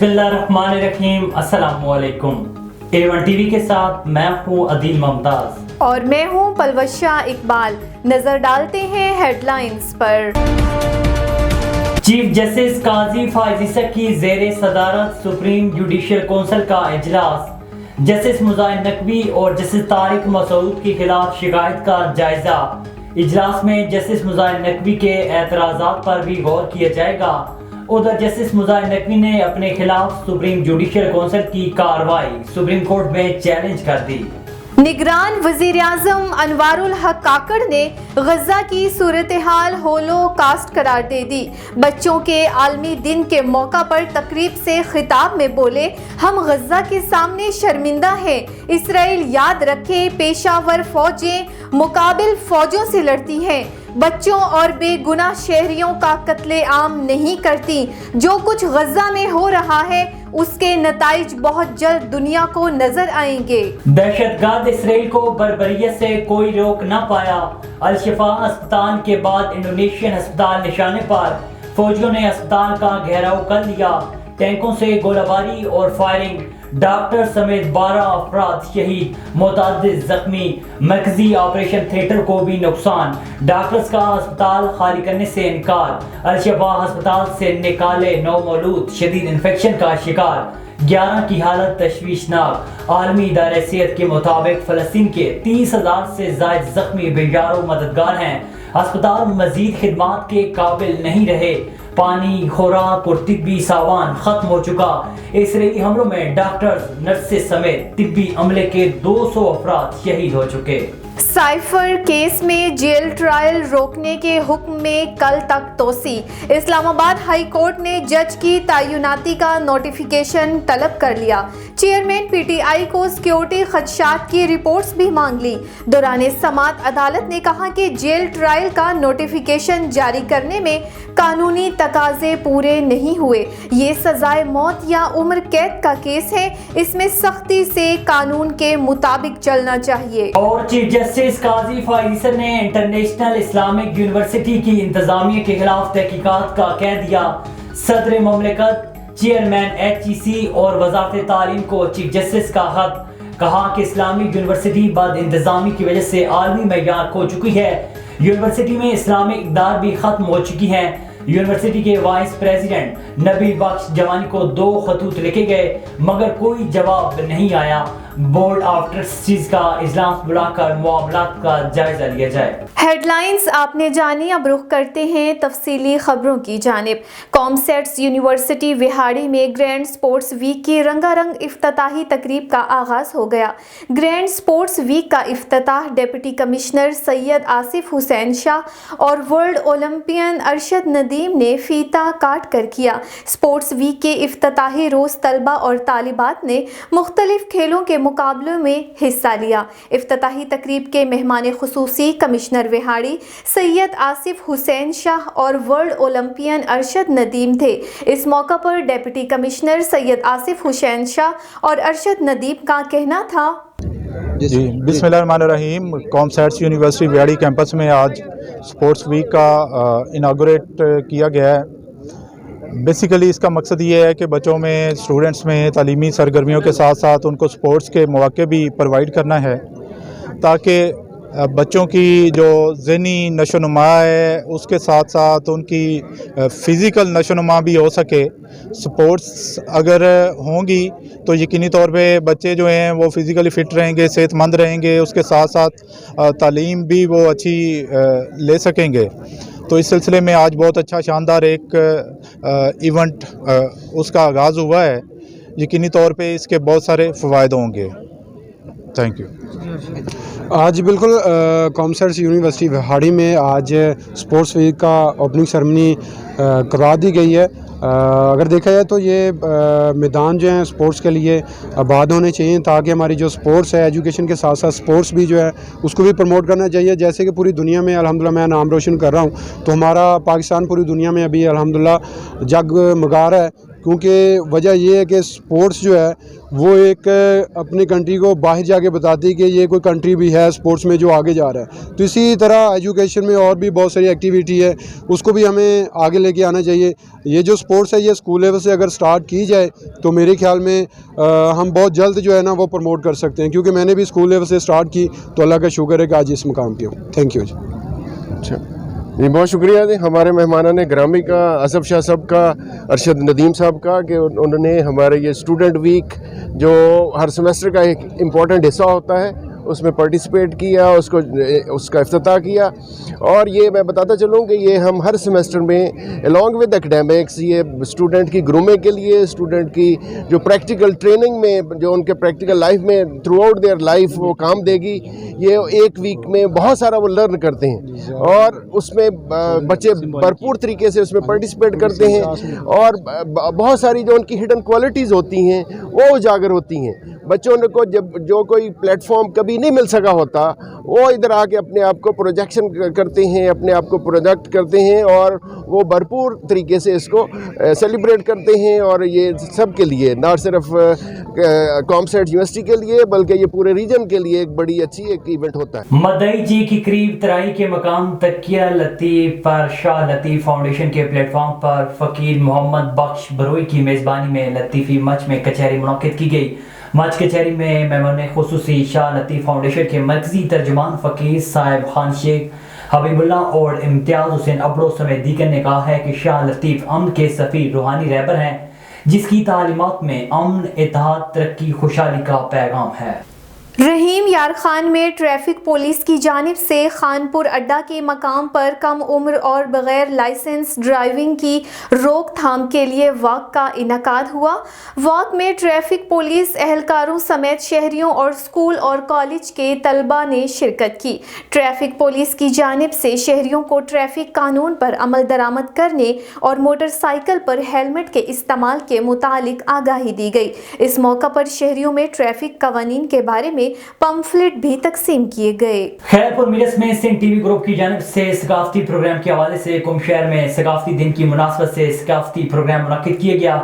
بسم اللہ الرحمن الرحیم۔ السلام علیکم۔ A1 ٹی وی کے ساتھ میں ہوں عدیل ممتاز اور میں ہوں پلوشہ اقبال۔ نظر ڈالتے ہیں ہیڈ لائنز پر۔ چیف جسٹس قاضی فائز عیسیٰ کی زیر صدارت سپریم جوڈیشل کونسل کا اجلاس، جسٹس مظاہر نقوی اور جسٹس طارق مسعود کے خلاف شکایت کا جائزہ۔ اجلاس میں جسٹس مظاہر نقوی کے اعتراضات پر بھی غور کیا جائے گا۔ ادھر جسٹس مظاہر نقوی نے اپنے خلاف سپریم جوڈیشل کونسل کی کارروائی سپریم کورٹ میں چیلنج کر دی۔ نگران وزیر اعظم انوار الحق کاکڑ نے غزہ کی صورتحال ہولو کاسٹ قرار دے دی۔ بچوں کے عالمی دن کے موقع پر تقریب سے خطاب میں بولے، ہم غزہ کے سامنے شرمندہ ہیں۔ اسرائیل یاد رکھے، پیشہ ور فوجیں مقابل فوجوں سے لڑتی ہیں، بچوں اور بے گناہ شہریوں کا قتل عام نہیں کرتی۔ جو کچھ غزہ میں ہو رہا ہے اس کے نتائج بہت جلد دنیا کو نظر آئیں گے۔ دہشت گرد اسرائیل کو بربریت سے کوئی روک نہ پایا۔ الشفا ہسپتال کے بعد انڈونیشین ہسپتال نشانے پر، فوجیوں نے ہسپتال کا گھیراؤ کر لیا۔ ٹینکوں سے گولہ باری اور فائرنگ، ڈاکٹر سمیت 12 افراد شہید، متعدد زخمی۔ مرکزی آپریشن تھیٹر کو بھی نقصان، ڈاکٹرز کا ہسپتال خالی کرنے سے انکار۔ الشفا ہسپتال سے نکالے 9 مولود شدید انفیکشن کا شکار، 11 کی حالت تشویشناک۔ عالمی ادارہ صحت کے مطابق فلسطین کے 30,000 سے زائد زخمی بیماروں مددگار ہیں۔ ہسپتال مزید خدمات کے قابل نہیں رہے، پانی، خوراک اور طبی سامان ختم ہو چکا۔ اسرائیلی حملوں میں ڈاکٹرز، نرسز سمیت طبی عملے کے 200 افراد شہید ہو چکے۔ سائفر کیس میں جیل ٹرائل روکنے کے حکم میں کل تک توسیع۔ اسلام آباد ہائی کورٹ نے جج کی تعیناتی کا نوٹیفیکیشن طلب کر لیا۔ چیئرمین پی ٹی آئی کو سیکیورٹی خدشات کی رپورٹس بھی مانگ لی۔ دوران سماعت عدالت نے کہا کہ جیل ٹرائل کا نوٹیفیکیشن جاری کرنے میں قانونی تقاضے پورے نہیں ہوئے۔ یہ سزائے موت یا عمر قید کا کیس ہے، اس میں سختی سے قانون کے مطابق چلنا چاہیے۔ اور چیف جسٹس قاضی فائز عیسیٰ نے انٹرنیشنل اسلامک یونیورسٹی کی انتظامیہ کے خلاف تحقیقات کا کہہ دیا۔ صدر مملکت، چیئرمین ایچ ای سی اور وزارت تعلیم کو چیف جسٹس کا خط، کہا کہ اسلامک یونیورسٹی بد انتظامی کی وجہ سے عالمی معیار کھو چکی ہے۔ یونیورسٹی میں اسلامک اقدار بھی ختم ہو چکی ہیں۔ یونیورسٹی کے وائس پریزیڈنٹ نبیل بخش جوانی کو 2 خطوط لکھے گئے مگر کوئی جواب نہیں آیا۔ بورڈ آف ٹرسٹیز کا اجلاس بلا کر معاملات کا جائزہ لیا جائے۔ ہیڈ لائنز آپ نے جانی، اب رخ کرتے ہیں تفصیلی خبروں کی جانب۔ کام سیٹس یونیورسٹی وہاڑی میں گرینڈ سپورٹس ویک کی رنگا رنگ افتتاحی تقریب کا آغاز ہو گیا۔ گرینڈ سپورٹس ویک کا افتتاح ڈپٹی کمشنر سید آصف حسین شاہ اور ورلڈ اولمپئن ارشد ندیم نے فیتا کاٹ کر کیا۔ سپورٹس ویک کے افتتاحی روز طلبہ اور طالبات نے مختلف کھیلوں کے مقابلوں میں حصہ لیا۔ افتتاحی تقریب کے مہمان خصوصی کمشنر وہاڑی سید آصف حسین شاہ اور ورلڈ اولمپئن ارشد ندیم تھے۔ اس موقع پر ڈپٹی کمشنر سید آصف حسین شاہ اور ارشد ندیم کا کہنا تھا، جی بسم اللہ الرحمن الرحیم۔ کام سیٹس یونیورسٹی وہاڑی کیمپس میں آج سپورٹس ویک کا اناگوریٹ کیا گیا ہے۔ بیسیکلی اس کا مقصد یہ ہے کہ بچوں میں، اسٹوڈنٹس میں تعلیمی سرگرمیوں کے ساتھ ساتھ ان کو سپورٹس کے مواقع بھی پرووائڈ کرنا ہے تاکہ بچوں کی جو ذہنی نشو و نما ہے اس کے ساتھ ساتھ ان کی فزیکل نشو و نما بھی ہو سکے۔ سپورٹس اگر ہوں گی تو یقینی طور پہ بچے جو ہیں وہ فزیکلی فٹ رہیں گے، صحت مند رہیں گے، اس کے ساتھ ساتھ تعلیم بھی وہ اچھی لے سکیں گے۔ تو اس سلسلے میں آج بہت اچھا شاندار ایک ایونٹ اس کا آغاز ہوا ہے۔ یقینی طور پہ اس کے بہت سارے فوائد ہوں گے۔ Thank you. آج بالکل کام سیٹس یونیورسٹی وہاڑی میں آج سپورٹس ویک کا اوپننگ سرمنی کروا دی گئی ہے۔ اگر دیکھا جائے تو یہ میدان جو ہیں سپورٹس کے لیے آباد ہونے چاہیے تاکہ ہماری جو سپورٹس ہے، ایجوکیشن کے ساتھ ساتھ سپورٹس بھی جو ہے اس کو بھی پروموٹ کرنا چاہیے۔ جیسے کہ پوری دنیا میں الحمدللہ میں نام روشن کر رہا ہوں، تو ہمارا پاکستان پوری دنیا میں ابھی الحمدللہ جگ مگا رہا ہے کیونکہ وجہ یہ ہے کہ سپورٹس جو ہے وہ ایک اپنی کنٹری کو باہر جا کے بتاتی ہے کہ یہ کوئی کنٹری بھی ہے سپورٹس میں جو آگے جا رہا ہے. تو اسی طرح ایجوکیشن میں اور بھی بہت ساری ایکٹیویٹی ہے, اس کو بھی ہمیں آگے لے کے آنا چاہیے. یہ جو سپورٹس ہے یہ اسکول لیول سے اگر سٹارٹ کی جائے تو میرے خیال میں ہم بہت جلد جو ہے نا وہ پروموٹ کر سکتے ہیں, کیونکہ میں نے بھی اسکول لیول سے سٹارٹ کی تو اللہ کا شکر ہے کہ آج اس مقام پہ ہوں. تھینک یو جی. اچھا جی, بہت شکریہ جی ہمارے مہمانان گرامی کا, اسف شاہ صاحب کا, ارشد ندیم صاحب کا, کہ انہوں نے ہمارے یہ اسٹوڈنٹ ویک جو ہر سیمسٹر کا ایک امپورٹنٹ حصہ ہوتا ہے اس میں پارٹیسپیٹ کیا, اس کا افتتاح کیا. اور یہ میں بتاتا چلوں کہ یہ ہم ہر سیمسٹر میں الانگ ود ایکڈیمکس یہ اسٹوڈنٹ کی گرومنگ کے لیے, اسٹوڈنٹ کی جو پریکٹیکل ٹریننگ میں جو ان کے پریکٹیکل لائف میں تھرو آؤٹ دیئر لائف وہ کام دے گی, یہ ایک ویک میں بہت سارا وہ لرن کرتے ہیں اور اس میں بچے بھرپور طریقے سے اس میں پارٹیسپیٹ کرتے ہیں اور بہت ساری جو ان کی ہڈن کوالٹیز ہوتی ہیں وہ اجاگر ہوتی ہیں. بچوں کو جب جو کوئی پلیٹ فارم کبھی نہیں مل سکا ہوتا وہ ادھر آ کے اپنے آپ کو پروجیکشن کرتے ہیں, اپنے آپ کو پروجیکٹ کرتے ہیں اور وہ بھرپور طریقے سے اس کو سیلیبریٹ کرتے ہیں. اور یہ سب کے لیے, نہ صرف کامسیٹ یونیورسٹی کے لیے بلکہ یہ پورے ریجن کے لیے ایک بڑی اچھی ایک ایونٹ ہوتا ہے. مدعی جی کی قریب ترائی کے مقام تکیہ لطیف پر شاہ لطیف فاؤنڈیشن کے پلیٹ فارم پر فقیر محمد بخش بروئی کی میزبانی میں لطیفی مچ میں کچہری منعقد کی گئی. مچ کچہری میں مہمان خصوصی شاہ لطیف فاؤنڈیشن کے مرکزی ترجمان فقیر صاحب خان شیخ حبیب اللہ اور امتیاز حسین ابڑو سمیت دیگر نے کہا ہے کہ شاہ لطیف امن کے سفیر روحانی رہبر ہیں جس کی تعلیمات میں امن, اتحاد, ترقی, خوشحالی کا پیغام ہے. رحیم یار خان میں ٹریفک پولیس کی جانب سے خانپور اڈا کے مقام پر کم عمر اور بغیر لائسنس ڈرائیونگ کی روک تھام کے لیے واک کا انعقاد ہوا. واک میں ٹریفک پولیس اہلکاروں سمیت شہریوں اور اسکول اور کالج کے طلباء نے شرکت کی. ٹریفک پولیس کی جانب سے شہریوں کو ٹریفک قانون پر عمل درآمد کرنے اور موٹر سائیکل پر ہیلمٹ کے استعمال کے متعلق آگاہی دی گئی. اس موقع پر شہریوں میں ٹریفک قوانین کے بارے میں پمفلٹ بھی تقسیم کیے گئے. خیرپور میرس میں سندھ ٹی وی گروپ کی جانب سے ثقافتی پروگرام کے حوالے سے کم شہر میں ثقافتی دن کی مناسبت سے ثقافتی پروگرام منعقد کیا گیا.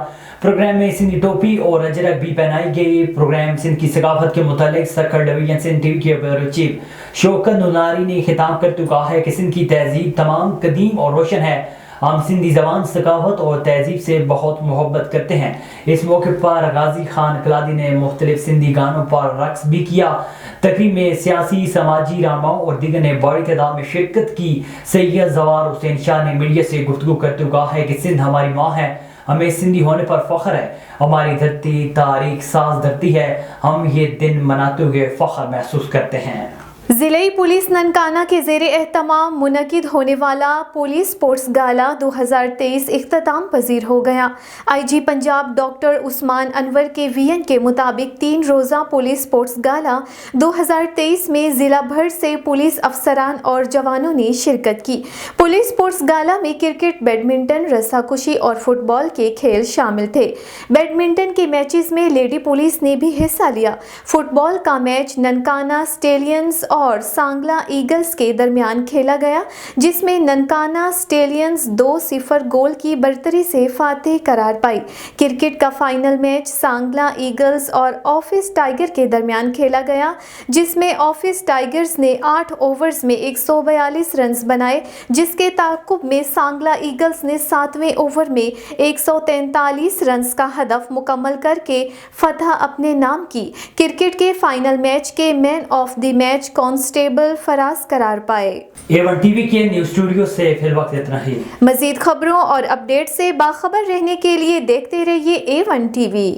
پروگرام میں سندھی ٹوپی اور اجرک بھی پہنائی گئی. پروگرام سندھ کی ثقافت کے متعلق circle division Sindh T V کے بیورو چیف شوکت نوناری نے خطاب کرتے کہا ہے کہ سندھ کی تہذیب تمام قدیم اور روشن ہے. ہم سندھی زبان, ثقافت اور تہذیب سے بہت محبت کرتے ہیں. اس موقع پر غازی خان کلادی نے مختلف سندھی گانوں پر رقص بھی کیا. تقریب میں سیاسی, سماجی رہنماؤں اور دیگر نے بڑی تعداد میں شرکت کی. سید زوار حسین شاہ نے میڈیا سے گفتگو کرتے ہوئے کہا ہے کہ سندھ ہماری ماں ہے, ہمیں سندھی ہونے پر فخر ہے. ہماری دھرتی تاریخ ساز دھرتی ہے. ہم یہ دن مناتے ہوئے فخر محسوس کرتے ہیں. ضلعی پولیس ننکانہ کے زیر اہتمام منعقد ہونے والا پولیس سپورٹس گالا 2023 اختتام پذیر ہو گیا. آئی جی پنجاب ڈاکٹر عثمان انور کے وی این کے مطابق 3 روزہ پولیس سپورٹس گالا 2023 میں ضلع بھر سے پولیس افسران اور جوانوں نے شرکت کی. پولیس سپورٹس گالا میں کرکٹ, بیڈمنٹن, رسا کشی اور فٹ بال کے کھیل شامل تھے. بیڈمنٹن کے میچز میں لیڈی پولیس نے بھی حصہ لیا. فٹ بال کا میچ ننکانہ اسٹیلینز اور سانگلا ایگلز کے درمیان کھیلا گیا جس میں ننکانہ اسٹیلینز 2-0 گول کی برتری سے فاتح قرار پائی. کرکٹ کا فائنل میچ سانگلا ایگلز اور آفس ٹائگر کے درمیان کھیلا گیا جس میں آفس ٹائگرز نے 8 اوورز میں 142 رنز بنائے, جس کے تعاقب میں سانگلا ایگلز نے 7ویں اوور میں 143 رنز کا ہدف مکمل کر کے فتح اپنے نام کی. کرکٹ کے فائنل میچ کے مین آف دی میچ کانسٹیبل فراز قرار پائے. A1 ٹی وی کے نیوز اسٹوڈیو سے فی الوقت اتنا ہی. مزید خبروں اور اپڈیٹ سے باخبر رہنے کے لیے دیکھتے رہیے A1 ٹی وی.